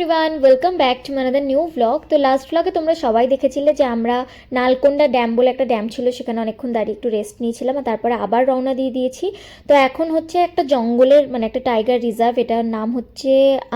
Everyone, welcome back to মানাদার new blog. তো last ব্লগে তোমরা সবাই দেখেছিলে যে আমরা নালকোন্ডা ড্যাম বলে একটা ড্যাম ছিল, সেখানে অনেকক্ষণ দাঁড়িয়ে একটু রেস্ট নিয়েছিলাম আর তারপরে আবার রওনা দিয়ে দিয়েছি। তো এখন হচ্ছে একটা জঙ্গলের একটা টাইগার রিজার্ভ, এটার নাম হচ্ছে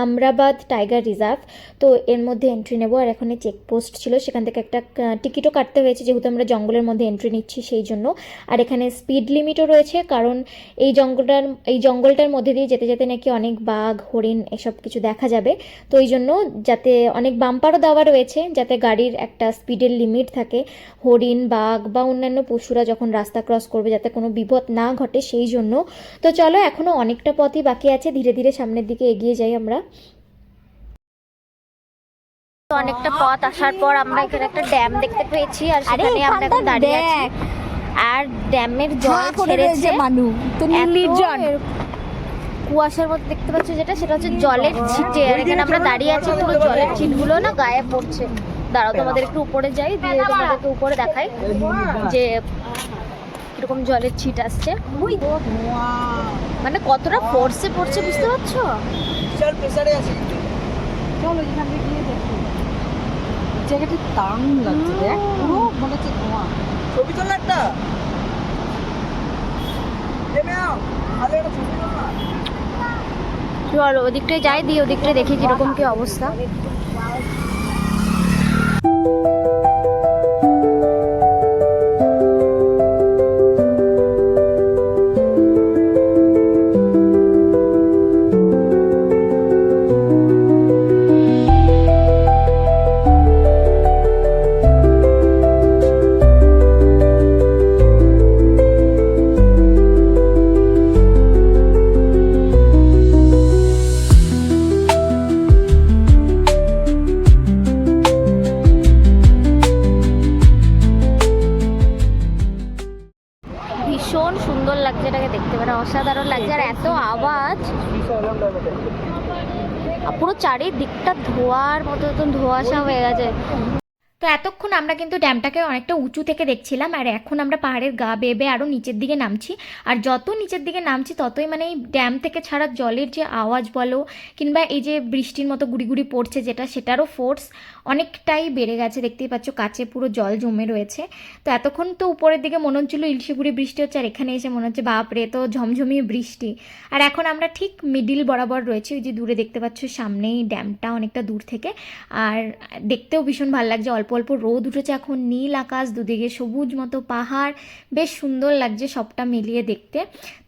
আমরাবাদ টাইগার রিজার্ভ। তো এর মধ্যে এন্ট্রি নেবো, আর এখানে চেকপোস্ট ছিল, সেখান থেকে একটা টিকিটও কাটতে হয়েছে যেহেতু আমরা জঙ্গলের মধ্যে এন্ট্রি নিচ্ছি সেই জন্য। আর এখানে স্পিড লিমিটও রয়েছে, কারণ এই জঙ্গলটার মধ্যে দিয়ে যেতে যেতে নাকি অনেক বাঘ, হরিণ এসব কিছু দেখা যাবে। তো এই জন্য যাতে অনেক বাম্পারও দেওয়া রয়েছে, যাতে গাড়ির একটা স্পিডের লিমিট থাকে, হরিণ, বাঘ বা অন্যান্য পশুরা যখন রাস্তা ক্রস করবে যাতে কোনো বিপদ না ঘটে সেই জন্য। তো চলো, এখনও অনেকটা পথই বাকি আছে, ধীরে ধীরে সামনের দিকে এগিয়ে যাই আমরা। অনেকটা পথ আসার পর আমরা এখানে একটা ড্যাম দেখতে পেয়েছি, আর সেখানে আমরা এখন দাঁড়িয়ে আছি। আর ড্যামের জল ছেড়েছে, কুয়াশার মধ্যে দেখতে পাচ্ছ যেটা, সেটা হচ্ছে জলের ছিটে। আর এখানে আমরা দাঁড়িয়ে আছি, পুরো জলের ছিটগুলো না গায়ে পড়ছে। দাঁড়াও, তোমাদের একটু উপরে যাই, দিয়ে তোমাদেরকে উপরে দেখাই যে কিরকম জলের ছিট আসছে, মানে কতটা ফোর্সে পড়ছে বুঝতে পারছো। চলো এখানে গিয়ে দেখো, জায়গাটা দারুণ লাগছে, দেখ পুরো মনে হচ্ছে ধোঁয়া। ছবি তোলা একটা, চলো ওদিকটায় যাই, দিয়ে ওদিকটায় দেখি কিরকম কি অবস্থা। ভীষণ সুন্দর লাগছে এটাকে দেখতে, মানে অসাধারণ লাগছে। আর এত আওয়াজ, পুরো চারিদিকটা ধোয়ার মতো, ধোঁয়াশা হয়ে গেছে। তো এতক্ষণ আমরা কিন্তু ড্যামটাকে অনেকটা উঁচু থেকে দেখছিলাম, আর এখন আমরা পাহাড়ের গা বেয়ে বেয়ে আরও নিচের দিকে নামছি। আর যত নিচের দিকে নামছি ততই মানে এই ড্যাম থেকে ছাড়া জলের যে আওয়াজ বলো, কিংবা এই যে বৃষ্টির মতো গুড়ি গুড়ি পড়ছে যেটা, সেটারও ফোর্স অনেকটাই বেড়ে গেছে। দেখতেই পাচ্ছ কাছে পুরো জল জমে রয়েছে। তো এতক্ষণ তো উপরের দিকে মনে হচ্ছিল ইলশিগুড়ি বৃষ্টি হচ্ছে, আর এখানে এসে মনে হচ্ছে বাপরে তো ঝমঝমিয়ে বৃষ্টি। আর এখন আমরা ঠিক মিডিল বরাবর রয়েছি, ওই যে দূরে দেখতে পাচ্ছ সামনেই ড্যামটা অনেকটা দূর থেকে। আর দেখতেও ভীষণ ভালো লাগছে, অল্প অল্প রোদ উঠেছে এখন, নীল আকাশ, দুদিকে সবুজ মতো পাহাড়, বেশ সুন্দর লাগছে সবটা মিলিয়ে দেখতে।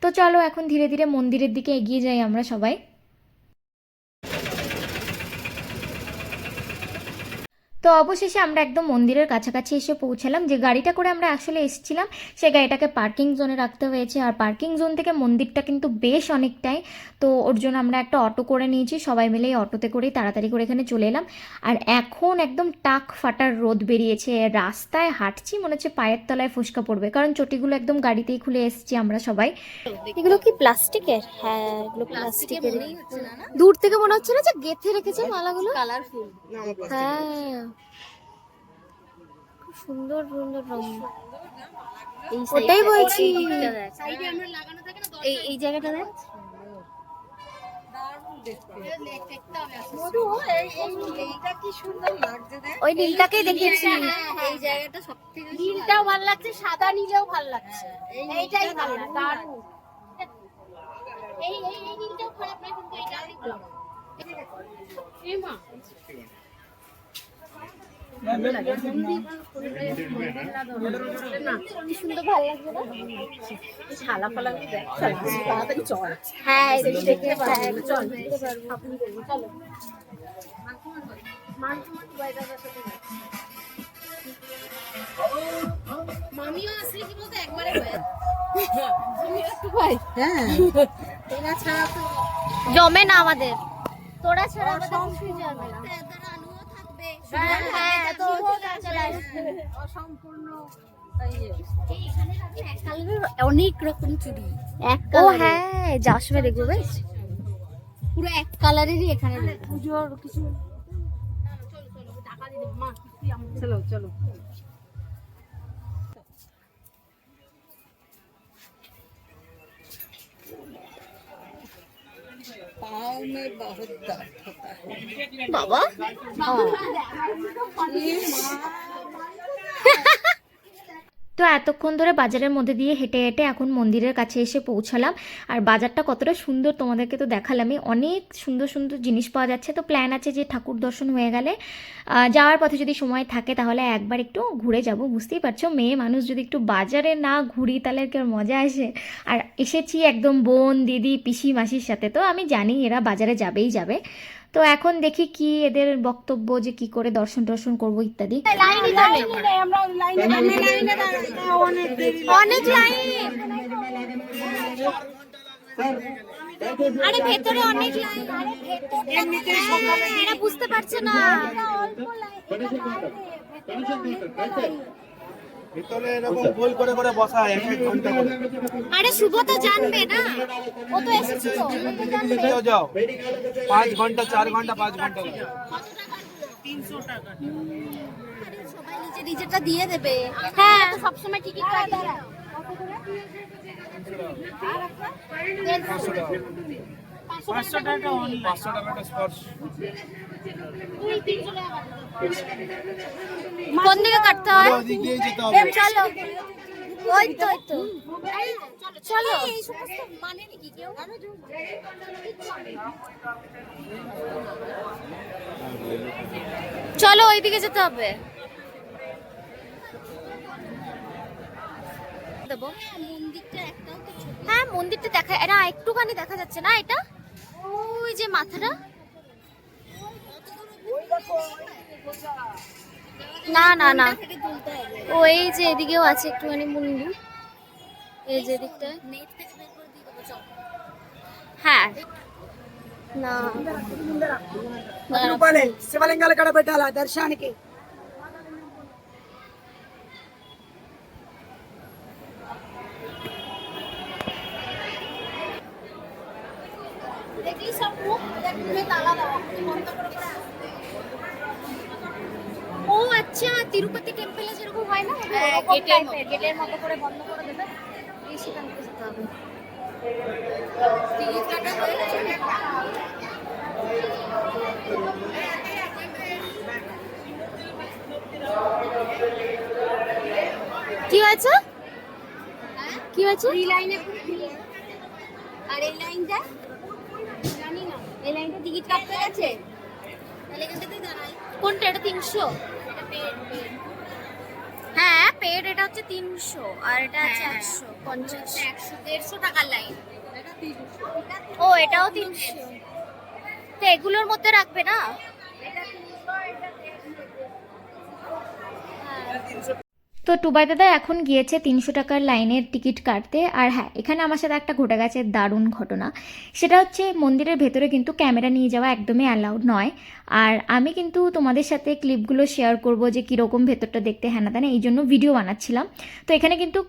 তো চলো এখন ধীরে ধীরে মন্দিরের দিকে এগিয়ে যাই আমরা সবাই। তো অবশেষে আমরা একদম মন্দিরের কাছাকাছি এসে পৌঁছালাম। যে গাড়িটা করে আমরা আসলে এসেছিলাম সেই গাড়িটাকে পার্কিং জোনে রাখতে হয়েছে, আর পার্কিং জোন থেকে মন্দিরটা কিন্তু বেশ অনেকটাই। তো ওর জন্য আমরা একটা অটো করে নিয়েছি, সবাই মিলে এই অটোতে করেই তাড়াতাড়ি করে এখানে চলে এলাম। আর এখন একদম টাক ফাটার রোদ বেরিয়েছে, রাস্তায় হাঁটছি মনে হচ্ছে পায়ের তলায় ফুসকা পড়বে, কারণ চটিগুলো একদম গাড়িতেই খুলে এসেছি আমরা সবাই। এগুলো কি প্লাস্টিকের? হ্যাঁ, এগুলো প্লাস্টিকের। দূর থেকে মনে হচ্ছে না যে গেঁথে রেখেছে মালাগুলো, কালারফুল। হ্যাঁ, খুব সুন্দর সুন্দর রং। ওটাই বলছি, এই জায়গাটা দেখ, ওই নীলটাকেই দেখিয়েছি। এই জায়গাটা সবথেকে নীলটাও ভালো লাগছে, সাদা নীলেও ভালো লাগছে, এইটাই ভালো লাগছে। দারুণ, এই এই এই নীলটাও খারাপ না, কিন্তু এইটা অনেক ভালো। এই মা সুন্দর ভালো লাগছে না? ছালা ফালা তাড়াতাড়ি চল। হ্যাঁ, দেখতে পারবো, চল দেখতে পারবো। চলো মামিও আসলে কি বলতো একবারে জমে না আমাদের, তোরা ছাড়া আমাদের কিছুই জমে না। অনেক রকম চুড়ি, ও হ্যাঁ, যাওয়ার সময় দেখবো বেশ, পুরো এক কালারেরই এখানে পুজোর কিছু। চলো চলো, में बहुत दर्द होता है। বাবা তো এতক্ষণ ধরে বাজারের মধ্যে দিয়ে হেঁটে হেঁটে এখন মন্দিরের কাছে এসে পৌঁছালাম। আর বাজারটা কতটা সুন্দর তোমাদেরকে তো দেখালামই, অনেক সুন্দর সুন্দর জিনিস পাওয়া যাচ্ছে। তো প্ল্যান আছে যে ঠাকুর দর্শন হয়ে গেলে যাওয়ার পথে যদি সময় থাকে তাহলে একবার একটু ঘুরে যাব। বুঝতেই পারছো, মেয়ে মানুষ যদি একটু বাজারে না ঘুরি তাহলে কি আর মজা আসে। আর এসেছি একদম বোন দিদি পিসি মাসির সাথে, তো আমি জানি এরা বাজারে যাবেই যাবে। তো এখন দেখি কি এদের বক্তব্য, যে কি করে দর্শন টর্শন করবো ইত্যাদি। অনেক লাইন, আরে ভেতরে অনেক লাইন, এরা বুঝতে পারছে না। ভিতরে এরকম গোল করে করে বসা হয় 1 ঘন্টা করে। আরে শুভ তো জানবে না, ও তো এসেছিল, যাও যাও 5 ঘন্টা 4 ঘন্টা 5 ঘন্টা লাগে। 300 টাকা। সবাই নিজেরটা দিয়ে দেবে। হ্যাঁ সব সময় টিকিট কাটে। 500 টাকা অনলাইন। 500 টাকাটা স্পর্শ। কোন দিকে কাটতে হয়? ওদিক দিয়ে যেতে হবে। চলো ওই তো ওই তো চলো। মানে নাকি কেউ চলো ওইদিকে যেতে হবে। দেবো হ্যাঁ মন্দিরটা দেখা, এটা একটুখানি দেখা যাচ্ছে না, এটা ওই যে মাথাটা। না না না ওই যে এদিকেও আছে একটুখানি মন্দির, এই যে দিকটা। হ্যাঁ না శివలింగాలు కూడా పెట్టాలా దర్శనానికి? দেখলি সব মুখ তুমি তালা দাও বন্ধ করে করে আসবে। ও আচ্ছা, তিরুপতি টেম্পলে যেরকম হয় না, গেটের মতো করে বন্ধ করে দেবে, এই সেখান থেকে যেতে হবে। টিকিট কাটা হয়ে গেছে। কি হয়েছে? কি হয়েছে? এই লাইনে আর এই লাইনটা জানি না, এই লাইনটা টিকিট কাটতে গেছে, তাহলে এখান থেকে দাঁড়াই। কোনটা? এটা 300। এটা পেড। হ্যাঁ পেড, এটা হচ্ছে 300 আর এটা আছে 150 150 টাকার লাইন। ও এটাও 300, তো এগুলোর মধ্যে রাখবে না? এটা 300 এটা 150। তো টুবাই দাদা এখন গিয়েছে 300 টাকার লাইনের টিকিট কাটতে। আর হ্যাঁ, এখানে আমার সাথে একটা ঘটে গেছে দারুণ ঘটনা। সেটা হচ্ছে মন্দিরের ভেতরে কিন্তু ক্যামেরা নিয়ে যাওয়া একদমই অ্যালাউড নয়। আর আমি কিন্তু তোমাদের সাথে ক্লিপগুলো শেয়ার করব যে কীরকম ভেতরটা দেখতে হ্যানা তেনা, এই জন্য ভিডিও বানাচ্ছিলাম। তো এখানে কিন্তু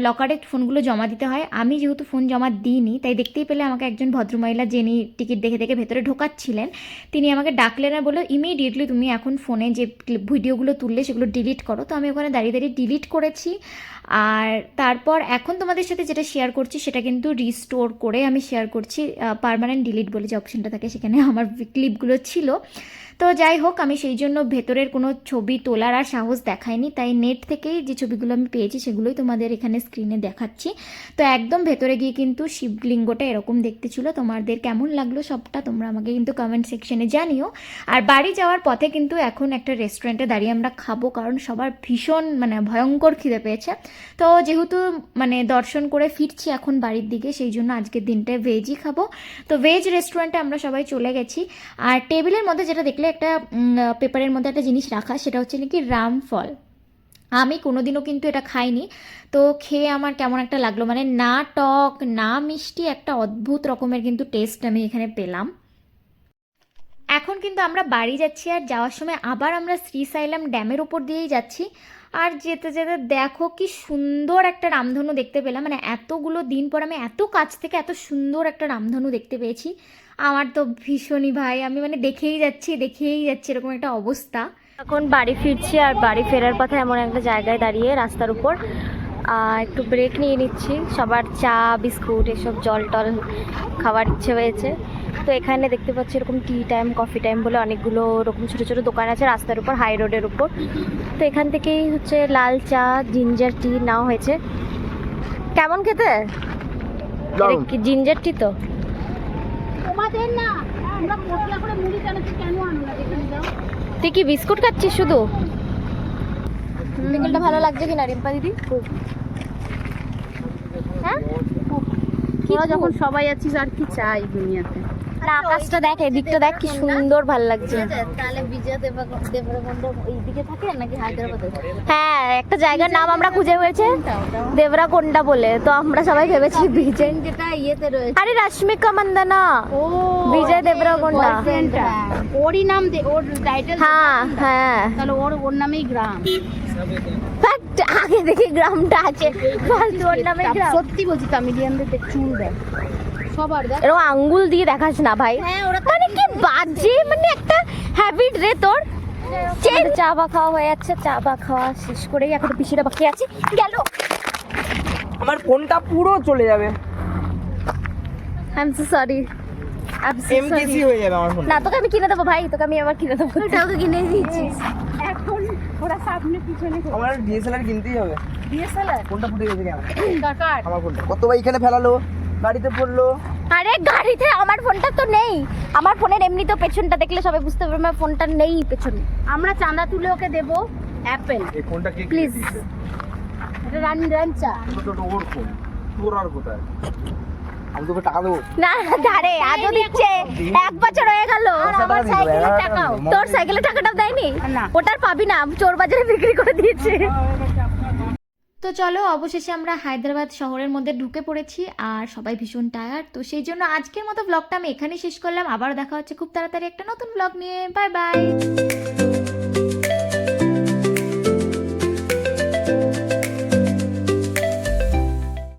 লকারে ফোনগুলো জমা দিতে হয়। আমি যেহেতু ফোন জমা দিইনি, তাই দেখতেই পেলে আমাকে একজন ভদ্রমহিলা যিনি টিকিট দেখে দেখে ভেতরে ঢোকাচ্ছিলেন, তিনি আমাকে ডাকলেন আর বললো ইমিডিয়েটলি তুমি এখন ফোনে যে ভিডিওগুলো তুললে সেগুলো ডিলিট করো। তো আমি ওখানে দাঁড়িয়ে দাঁড়িয়ে ডিলিট করেছি। আর তারপর এখন তোমাদের সাথে যেটা শেয়ার করছি সেটা কিন্তু রিস্টোর করে আমি শেয়ার করছি। পার্মানেন্ট ডিলিট বলে যে অপশনটা থাকে, সেখানে আমার ক্লিপগুলো ছিল। তো যাই হোক, আমি সেই জন্য ভেতরের কোনো ছবি তোলার আর সাহস দেখাইনি, তাই নেট থেকেই যে ছবিগুলো আমি পেয়েছি সেগুলোই তোমাদের এখানে স্ক্রিনে দেখাচ্ছি। তো একদম ভেতরে গিয়ে কিন্তু শিবলিঙ্গটা এরকম দেখতে ছিল। তোমাদের কেমন লাগলো সবটা তোমরা আমাকে কিন্তু কমেন্ট সেকশনে জানিও। আর বাড়ি যাওয়ার পথে কিন্তু এখন একটা রেস্টুরেন্টে দাঁড়িয়ে আমরা খাবো, কারণ সবার ভীষণ ভয়ঙ্কর খিদে পেয়েছে। তো যেহেতু দর্শন করে ফিরছি এখন বাড়ির দিকে, সেই জন্য আজকের দিনটায় ভেজই খাবো। তো ভেজ রেস্টুরেন্টে আমরা সবাই চলে গেছি। আর টেবিলের মধ্যে যেটা দেখলে একটা পেপারের মধ্যে একটা জিনিস রাখা, সেটা হচ্ছে নাকি রামফল। আমি কোনোদিনও কিন্তু এটা খাইনি। তো খেয়ে আমার কেমন একটা লাগলো, না টক না মিষ্টি, একটা অদ্ভুত রকমের কিন্তু টেস্ট আমি এখানে পেলাম। এখন কিন্তু আমরা বাড়ি যাচ্ছি, আর যাওয়ার সময় আবার আমরা শ্রীসাইলাম ড্যামের ওপর দিয়েই যাচ্ছি। আর যেতে যেতে দেখো কি সুন্দর একটা রামধনু দেখতে পেলাম। এতগুলো দিন পর আমি এত কাছ থেকে এত সুন্দর একটা রামধনু দেখতে পেয়েছি। আমার তো ভীষণই ভাই, আমি দেখেই যাচ্ছি এরকম একটা অবস্থা। এখন বাড়ি ফিরছি, আর বাড়ি ফেরার পথে এমন একটা জায়গায় দাঁড়িয়ে রাস্তার উপর একটু ব্রেক নিয়ে নিচ্ছি। সবার চা বিস্কুট এসব জল টল খাওয়ার ইচ্ছে হয়েছে। তো এখানে দেখতে পাচ্ছি এরকম টি টাইম কফি টাইম বলে অনেকগুলো এরকম ছোটো ছোটো দোকান আছে রাস্তার উপর, হাই রোডের উপর। তো এখান থেকেই হচ্ছে লাল চা জিঞ্জার টি নেওয়া হয়েছে। কেমন খেতে? এটা কি জিঞ্জার টি? তো তোমাদের না, আমরা পটলা করে মুড়ি চানাচ্ছি, কেন আনো না দেখে দাও। তুই কি বিস্কুট খাচ্ছিস শুধু? পিকলটা ভালো লাগছে কিনা রিম্পা দিদি? হ্যাঁ, তোরা যখন সবাই আছিস আর কি চাই দুনিয়াতে। আর আকাশটা দেখ, এদিকটা দেখ কি সুন্দর ভালো লাগছে। তাহলে বিজয় দেবরকন্ড এইদিকে থাকে নাকি হায়দ্রাবাদে? হ্যাঁ, একটা জায়গার নাম আমরা খুঁজে পেয়েছি দেবরাকোন্ডা বলে, তো আমরা সবাই ভেবেছি বিজয়। যেটা ইয়েতে রয়েছে, আরে রশ্মিকা মান্দানা, ও বিজয় দেবরাকোন্ডা। ওরই নাম দে, ওর টাইটেল। হ্যাঁ হ্যাঁ, তাহলে ওর নামেই গ্রাম। Fact, আগে দেখি গ্রামটা আছে, ফালতু ওর নামে গ্রাম। সত্যি বলছি, তামিলিয়ানদের দেখ চুল দেখ, সবার দেখ। এরকম আঙ্গুল দিয়ে দেখাস না ভাই, হ্যাঁ, ওরা মানে কি বাজে, মানে একটা হ্যাবিট রে তোর। চা বা খাওয়া হয়ে যাচ্ছে, চা বা খাওয়া শেষ করেই এখন পিসিটা বাকি আছে। গেল, আমার ফোনটা পুরো চলে যাবে, I am so sorry, MKC হয়ে যাবে আমার ফোন। না তোকে আমি কিনে দেবো ভাই, তোকে আমি আবার কিনে দেবো। ওকে কিনে দিয়েছিস। এখন ওরা সামনে পিছনে আমার ডিএসএলআর কিনতেই হবে। ডিএসএলআর ফোনটা ফুটে গেছে কেন? কাকার। আমার ফোনটা কতবার এখানে ফেলালো, গাড়িতে পড়লো। আরে গাড়িতে আমার ফোনটা তো নেই, আমার ফোনের এমনি তো পেছনটা দেখলে সবাই বুঝতে পারবে আমার ফোনটা নেই পেছনে। আমরা চাঁদা তুলে ওকে দেবো অ্যাপেল। এই ফোনটা কে প্লিজ। এটা রাঞ্চা। ছোট ওর ফোন, তোর আর কোথায়? আমি তোকে টাকা দেবো। না ধারে আজও দিচ্ছে, 1 বছর হয়ে গেল। আমার সাইকেলের টাকাও। তোর সাইকেলের টাকাটাও দেয়নি? না। ওটার পাবি না, চোর বাজারে বিক্রি করে দিয়েছে। তো চলো, অবশেষে আমরা হায়দ্রাবাদ শহরের মধ্যে ঢুকে পড়েছি আর সবাই ভীষণ টায়ার্ড। তো সেই জন্য আজকের মতো ব্লগটা আমি এখানেই শেষ করলাম। আবার দেখা হচ্ছে খুব তাড়াতাড়ি একটা নতুন ব্লগ নিয়ে। Bye bye.